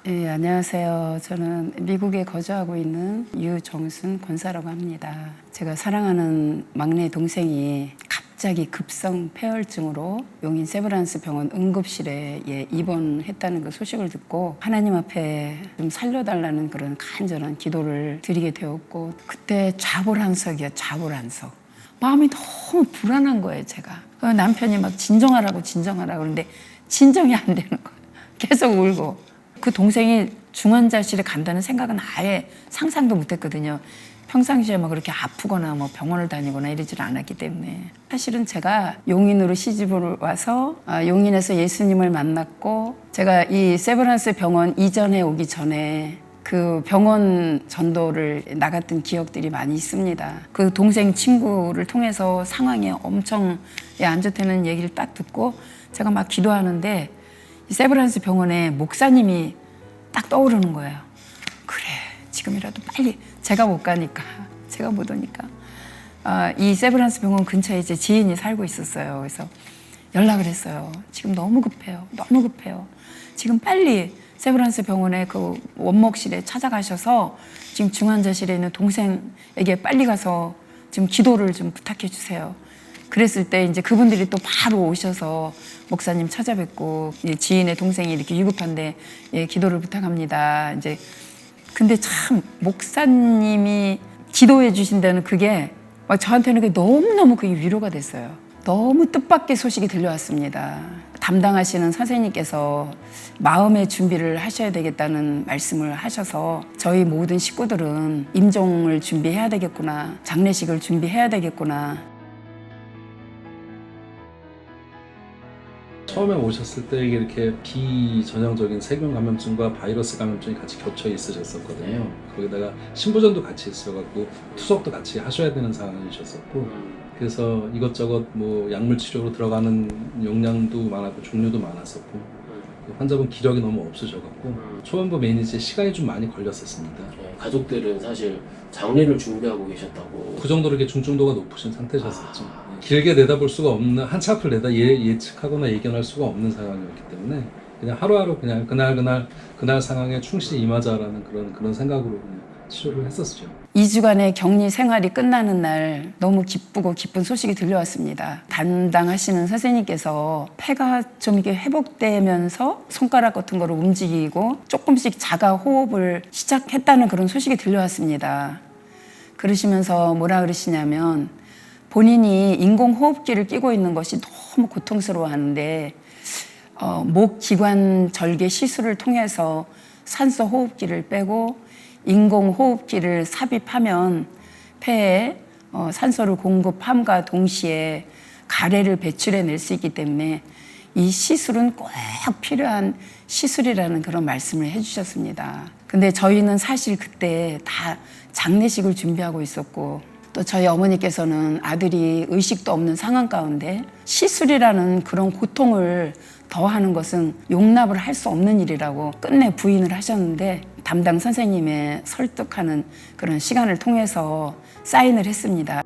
네, 안녕하세요. 저는 미국에 거주하고 있는 유정순 권사라고 합니다. 제가 사랑하는 막내 동생이 갑자기 급성 폐혈증으로 용인 세브란스 병원 응급실에 입원했다는 그 소식을 듣고 하나님 앞에 좀 살려달라는 그런 간절한 기도를 드리게 되었고, 그때 좌불안석이요, 좌불안석. 마음이 너무 불안한 거예요, 제가. 남편이 막 진정하라고 그러는데 진정이 안 되는 거예요. 계속 울고. 그 동생이 중환자실에 간다는 생각은 아예 상상도 못했거든요. 평상시에 막 그렇게 아프거나 뭐 병원을 다니거나 이러질 않았기 때문에. 사실은 제가 용인으로 시집을 와서 용인에서 예수님을 만났고, 제가 이 세브란스 병원 이전에 오기 전에 그 병원 전도를 나갔던 기억들이 많이 있습니다. 그 동생 친구를 통해서 상황이 엄청 안 좋다는 얘기를 딱 듣고 제가 막 기도하는데 이 세브란스 병원에 목사님이 딱 떠오르는 거예요. 그래, 지금이라도 빨리. 제가 못 가니까, 제가 못 오니까. 이 세브란스 병원 근처에 제 지인이 살고 있었어요. 그래서 연락을 했어요. 지금 너무 급해요. 너무 급해요. 지금 빨리 세브란스 병원의 그 원목실에 찾아가셔서 지금 중환자실에 있는 동생에게 빨리 가서 지금 기도를 좀 부탁해 주세요. 그랬을 때 이제 그분들이 또 바로 오셔서 목사님 찾아뵙고, 지인의 동생이 이렇게 위급한데 기도를 부탁합니다. 이제 근데 참 목사님이 기도해 주신다는 그게 막 저한테는 그게 너무너무 그게 위로가 됐어요. 너무 뜻밖의 소식이 들려왔습니다. 담당하시는 선생님께서 마음의 준비를 하셔야 되겠다는 말씀을 하셔서 저희 모든 식구들은 임종을 준비해야 되겠구나, 장례식을 준비해야 되겠구나. 처음에 오셨을 때 이렇게 비전형적인 세균 감염증과 바이러스 감염증이 같이 겹쳐 있으셨었거든요. 거기다가 신부전도 같이 있어갖고 투석도 같이 하셔야 되는 상황이셨었고, 그래서 이것저것 뭐 약물 치료로 들어가는 용량도 많았고 종류도 많았었고, 환자분 기력이 너무 없으셔갖고 초반부 매니지에 시간이 좀 많이 걸렸었습니다. 가족들은 사실 장례를 준비하고 계셨다고. 그 정도로 이렇게 중증도가 높으신 상태셨었죠. 길게 내다볼 수가 없는, 한치 앞을 내다 예측하거나 예견할 수가 없는 상황이었기 때문에 그냥 하루하루 그냥 그날 상황에 충실히 임하자라는 그런 생각으로 그냥 치료를 했었죠. 2주간의 격리 생활이 끝나는 날 너무 기쁘고 기쁜 소식이 들려왔습니다. 담당하시는 선생님께서 폐가 좀 이렇게 회복되면서 손가락 같은 거를 움직이고 조금씩 자가 호흡을 시작했다는 그런 소식이 들려왔습니다. 그러시면서 뭐라 그러시냐면, 본인이 인공호흡기를 끼고 있는 것이 너무 고통스러워하는데 목 기관 절개 시술을 통해서 산소 호흡기를 빼고 인공호흡기를 삽입하면 폐에 산소를 공급함과 동시에 가래를 배출해낼 수 있기 때문에 이 시술은 꼭 필요한 시술이라는 그런 말씀을 해주셨습니다. 근데 저희는 사실 그때 다 장례식을 준비하고 있었고, 또 저희 어머니께서는 아들이 의식도 없는 상황 가운데 시술이라는 그런 고통을 더하는 것은 용납을 할 수 없는 일이라고 끝내 부인을 하셨는데, 담당 선생님의 설득하는 그런 시간을 통해서 사인을 했습니다.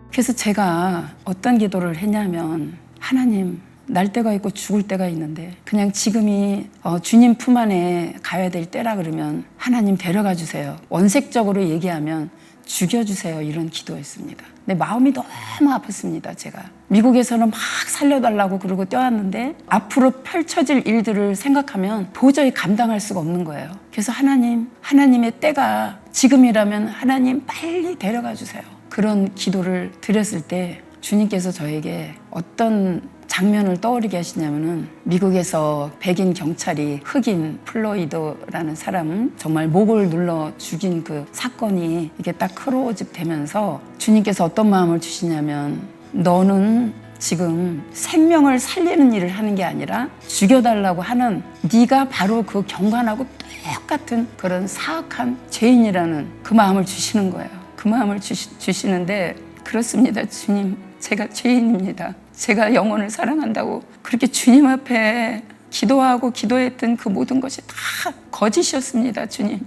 그래서 제가 어떤 기도를 했냐면, 하나님, 날 때가 있고 죽을 때가 있는데 그냥 지금이 주님 품 안에 가야 될 때라 그러면 하나님 데려가 주세요. 원색적으로 얘기하면 죽여주세요. 이런 기도했습니다. 내 마음이 너무 아팠습니다. 제가 미국에서는 막 살려달라고 그러고 뛰어왔는데 앞으로 펼쳐질 일들을 생각하면 도저히 감당할 수가 없는 거예요. 그래서 하나님의 때가 지금이라면 하나님 빨리 데려가 주세요. 그런 기도를 드렸을 때 주님께서 저에게 어떤 장면을 떠오르게 하시냐면은, 미국에서 백인 경찰이 흑인 플로이드라는 사람 정말 목을 눌러 죽인 그 사건이 이게 딱 크로즈업 되면서 주님께서 어떤 마음을 주시냐면, 너는 지금 생명을 살리는 일을 하는 게 아니라 죽여달라고 하는 네가 바로 그 경관하고 똑같은 그런 사악한 죄인이라는 그 마음을 주시는 거예요. 그 마음을 주시는데, 그렇습니다, 주님. 제가 죄인입니다. 제가 영혼을 사랑한다고 그렇게 주님 앞에 기도하고 기도했던 그 모든 것이 다 거짓이었습니다. 주님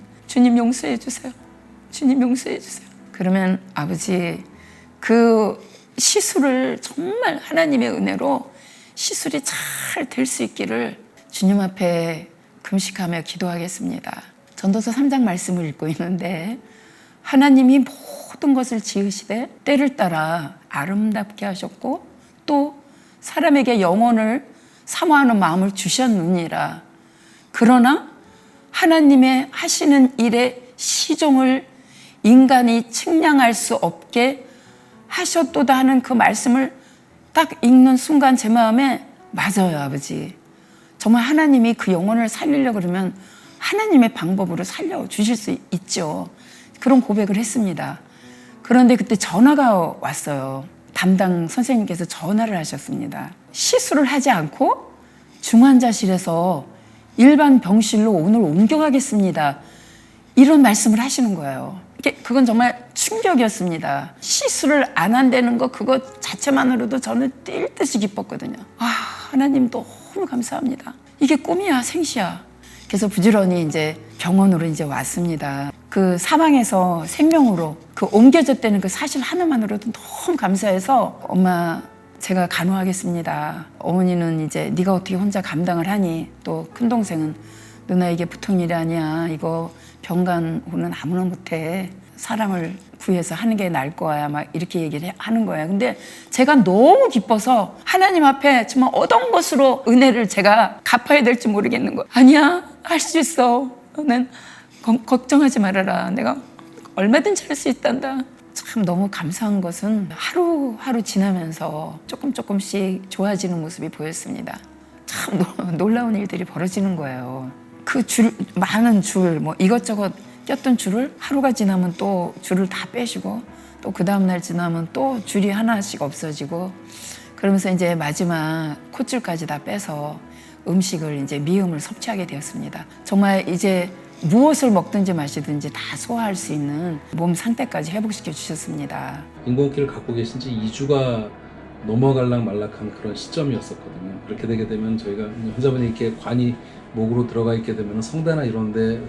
용서해 주세요. 주님 용서해 주세요. 그러면 아버지 그 시술을 정말 하나님의 은혜로 시술이 잘 될 수 있기를 주님 앞에 금식하며 기도하겠습니다. 전도서 3장 말씀을 읽고 있는데 하나님이 모든 것을 지으시되 때를 따라 아름답게 하셨고 또 사람에게 영혼을 사모하는 마음을 주셨느니라. 그러나 하나님의 하시는 일의 시종을 인간이 측량할 수 없게 하셨도다 하는 그 말씀을 딱 읽는 순간 제 마음에 맞아요, 아버지. 정말 하나님이 그 영혼을 살리려고 그러면 하나님의 방법으로 살려주실 수 있죠. 그런 고백을 했습니다. 그런데 그때 전화가 왔어요. 담당 선생님께서 전화를 하셨습니다. 시술을 하지 않고 중환자실에서 일반 병실로 오늘 옮겨가겠습니다. 이런 말씀을 하시는 거예요. 그건 정말 충격이었습니다. 시술을 안 한다는 거 그것 자체만으로도 저는 뛸 듯이 기뻤거든요. 아, 하나님 너무 감사합니다. 이게 꿈이야, 생시야. 그래서 부지런히 이제 병원으로 이제 왔습니다. 그 사망에서 생명으로 그 옮겨졌다는 그 사실 하나만으로도 너무 감사해서 엄마 제가 간호하겠습니다. 어머니는 이제 네가 어떻게 혼자 감당을 하니? 또 큰동생은 누나 이게 보통 일이 아니야. 이거 병간호는 아무나 못해. 사람을 구해서 하는 게 나을 거야. 막 이렇게 얘기를 하는 거예요. 근데 제가 너무 기뻐서 하나님 앞에 정말 어떤 것으로 은혜를 제가 갚아야 될지 모르겠는 거야. 아니야, 할 수 있어. 너는 걱정하지 말아라. 내가 얼마든지 할 수 있단다. 참 너무 감사한 것은 하루하루 지나면서 조금씩 좋아지는 모습이 보였습니다. 참 놀라운 일들이 벌어지는 거예요. 그 많은 줄, 뭐 이것저것 꼈던 줄을 하루가 지나면 또 줄을 다 빼시고 또 그 다음날 지나면 또 줄이 하나씩 없어지고 그러면서 이제 마지막 콧줄까지 다 빼서 음식을 이제 미음을 섭취하게 되었습니다. 정말 이제 무엇을 먹든지 마시든지 다 소화할 수 있는 몸 상태까지 회복시켜 주셨습니다. 인공호흡기를 갖고 계신 지 2주가 넘어갈락 말락한 그런 시점이었었거든요. 그렇게 되게 되면 저희가 환자분이 이렇게 관이 목으로 들어가 있게 되면 성대나 이런 데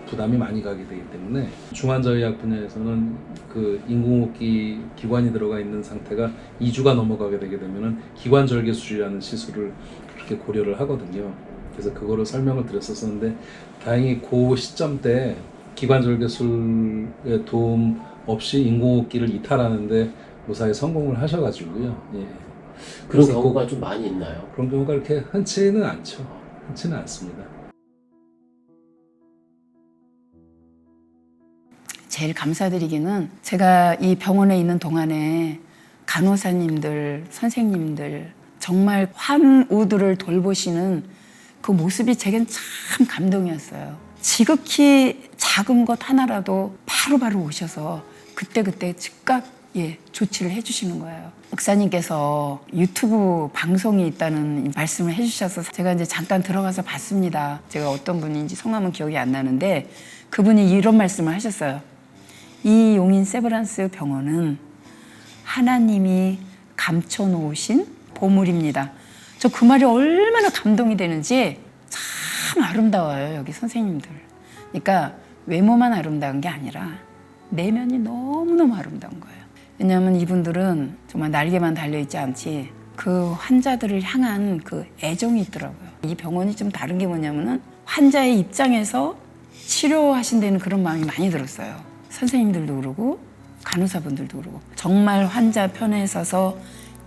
부담이 많이 가게 되기 때문에 중환자의학 분야에서는 그 인공호흡기 기관이 들어가 있는 상태가 2주가 넘어가게 되게 되면 기관절개 수술이라는 시술을 그렇게 고려를 하거든요. 그래서 그거를 설명을 드렸었는데 다행히 그 시점 때 기관절개술의 도움 없이 인공호흡기를 이탈하는데 무사히 성공을 하셔가지고요. 예. 그런 경우가 좀 많이 있나요? 그런 경우가 그렇게 흔치는 않죠. 흔치는 않습니다. 제일 감사드리기는 제가 이 병원에 있는 동안에 간호사님들, 선생님들 정말 환우들을 돌보시는 그 모습이 제겐 참 감동이었어요. 지극히 작은 것 하나라도 바로바로 오셔서 그때그때 즉각 조치를 해주시는 거예요. 목사님께서 유튜브 방송이 있다는 말씀을 해주셔서 제가 이제 잠깐 들어가서 봤습니다. 제가 어떤 분인지 성함은 기억이 안 나는데 그분이 이런 말씀을 하셨어요. 이 용인 세브란스 병원은 하나님이 감춰놓으신 보물입니다. 저 그 말이 얼마나 감동이 되는지 참 아름다워요, 여기 선생님들. 그러니까 외모만 아름다운 게 아니라 내면이 너무너무 아름다운 거예요. 왜냐하면 이분들은 정말 날개만 달려있지 않지 그 환자들을 향한 그 애정이 있더라고요. 이 병원이 좀 다른 게 뭐냐면은 환자의 입장에서 치료하신다는 그런 마음이 많이 들었어요. 선생님들도 그러고 간호사분들도 그러고 정말 환자 편에 서서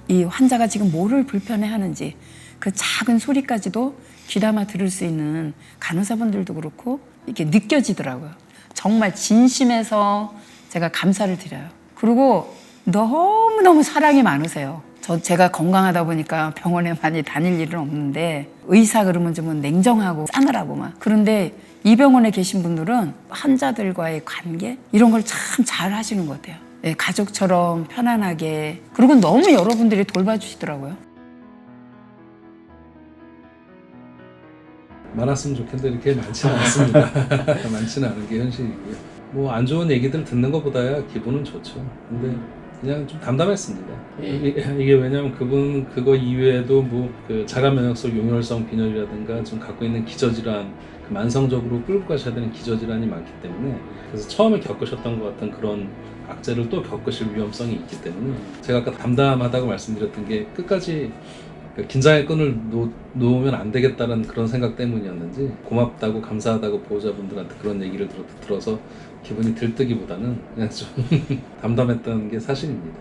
이 환자가 지금 뭐를 불편해하는지 그 작은 소리까지도 귀담아 들을 수 있는 간호사분들도 그렇고 이렇게 느껴지더라고요. 정말 진심에서 제가 감사를 드려요. 그리고 너무너무 사랑이 많으세요. 제가 건강하다 보니까 병원에 많이 다닐 일은 없는데 의사 그러면 좀 냉정하고 싸늘하고 막 그런데 이 병원에 계신 분들은 환자들과의 관계 이런 걸 참 잘 하시는 것 같아요. 네, 가족처럼 편안하게 그리고 너무 여러분들이 돌봐주시더라고요. 많았으면 좋겠는데 이렇게 많지는 않습니다. 많지는 않은 게 현실이고요. 뭐 안 좋은 얘기들 듣는 것보다야 기분은 좋죠. 근데 그냥 좀 담담했습니다. 예. 이게 왜냐하면 그분 그거 이외에도 뭐 그 자가 면역성 용혈성 빈혈이라든가 좀 갖고 있는 기저질환, 그 만성적으로 끌고 가셔야 되는 기저질환이 많기 때문에, 그래서 처음에 겪으셨던 것 같은 그런 악재를 또 겪으실 위험성이 있기 때문에, 제가 아까 담담하다고 말씀드렸던 게 끝까지 긴장의 끈을 놓으면 안 되겠다는 그런 생각 때문이었는지, 고맙다고 감사하다고 보호자분들한테 그런 얘기를 들어서 기분이 들뜨기보다는 그냥 좀 담담했던 게 사실입니다.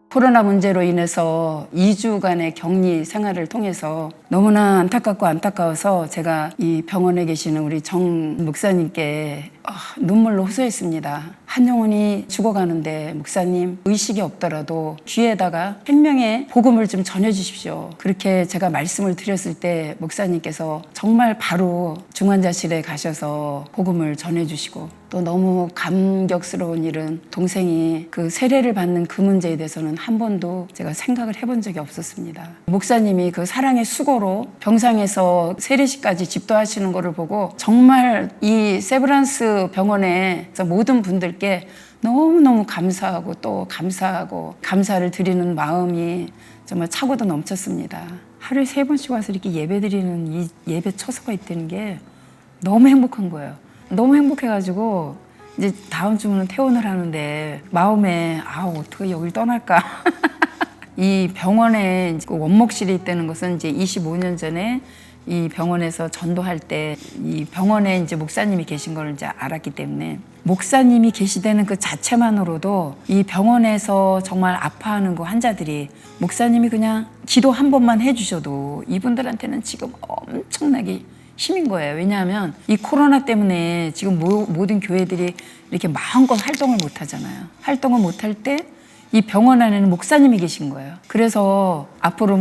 코로나 문제로 인해서 2주간의 격리 생활을 통해서 너무나 안타까워서 제가 이 병원에 계시는 우리 정 목사님께 눈물로 호소했습니다. 한 영혼이 죽어가는데 목사님, 의식이 없더라도 귀에다가 생명의 복음을 좀 전해주십시오. 그렇게 제가 말씀을 드렸을 때 목사님께서 정말 바로 중환자실에 가셔서 복음을 전해주시고, 또 너무 감격스러운 일은 동생이 그 세례를 받는 그 문제에 대해서는 한 번도 제가 생각을 해본 적이 없었습니다. 목사님이 그 사랑의 수고로 병상에서 세례식까지 집도하시는 거를 보고 정말 이 세브란스 병원의 모든 분들께 너무너무 감사하고 또 감사하고 감사를 드리는 마음이 정말 차고도 넘쳤습니다. 하루에 3번씩 와서 이렇게 예배 드리는 이 예배 처소가 있다는 게 너무 행복한 거예요. 너무 행복해가지고 이제 다음 주면은 퇴원을 하는데 마음에 어떻게 여길 떠날까. 이 병원에 원목실이 있다는 것은 이제 25년 전에 이 병원에서 전도할 때 이 병원에 이제 목사님이 계신 걸 이제 알았기 때문에, 목사님이 계시다는 그 자체만으로도 이 병원에서 정말 아파하는 그 환자들이 목사님이 그냥 기도 한 번만 해주셔도 이분들한테는 지금 엄청나게 힘인 거예요. 왜냐하면 이 코로나 때문에 지금 모든 교회들이 이렇게 마음껏 활동을 못 하잖아요. 활동을 못 할 때 이 병원 안에는 목사님이 계신 거예요. 그래서 앞으로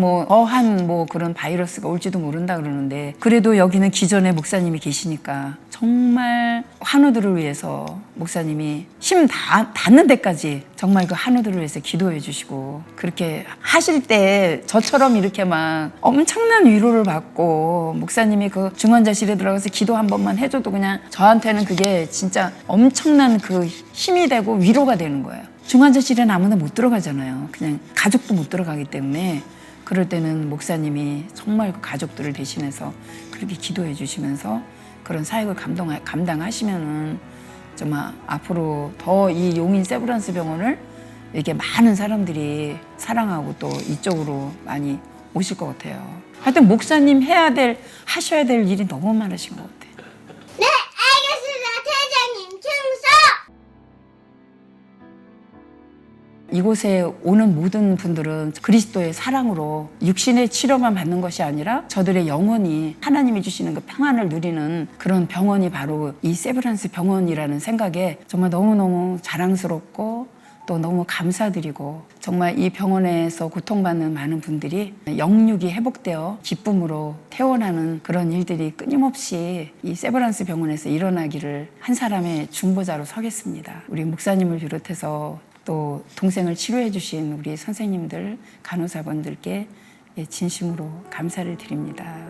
그런 바이러스가 올지도 모른다 그러는데, 그래도 여기는 기존에 목사님이 계시니까 정말 환우들을 위해서 목사님이 힘 닿는 데까지 정말 그 환우들을 위해서 기도해 주시고, 그렇게 하실 때 저처럼 이렇게 막 엄청난 위로를 받고, 목사님이 그 중환자실에 들어가서 기도 한 번만 해줘도 그냥 저한테는 그게 진짜 엄청난 그 힘이 되고 위로가 되는 거예요. 중환자실에는 아무나 못 들어가잖아요. 그냥 가족도 못 들어가기 때문에, 그럴 때는 목사님이 정말 그 가족들을 대신해서 그렇게 기도해 주시면서 그런 사역을 감당하시면은 정말 앞으로 더 이 용인 세브란스 병원을 이렇게 많은 사람들이 사랑하고 또 이쪽으로 많이 오실 것 같아요. 하여튼 목사님 하셔야 될 일이 너무 많으신 것 같아요. 네, 알겠습니다. 대장님 충성! 이곳에 오는 모든 분들은 그리스도의 사랑으로 육신의 치료만 받는 것이 아니라 저들의 영혼이 하나님이 주시는 그 평안을 누리는 그런 병원이 바로 이 세브란스 병원이라는 생각에 정말 너무너무 자랑스럽고 또 너무 감사드리고, 정말 이 병원에서 고통받는 많은 분들이 영육이 회복되어 기쁨으로 퇴원하는 그런 일들이 끊임없이 이 세브란스 병원에서 일어나기를 한 사람의 중보자로 서겠습니다. 우리 목사님을 비롯해서 또 동생을 치료해 주신 우리 선생님들, 간호사분들께 진심으로 감사를 드립니다.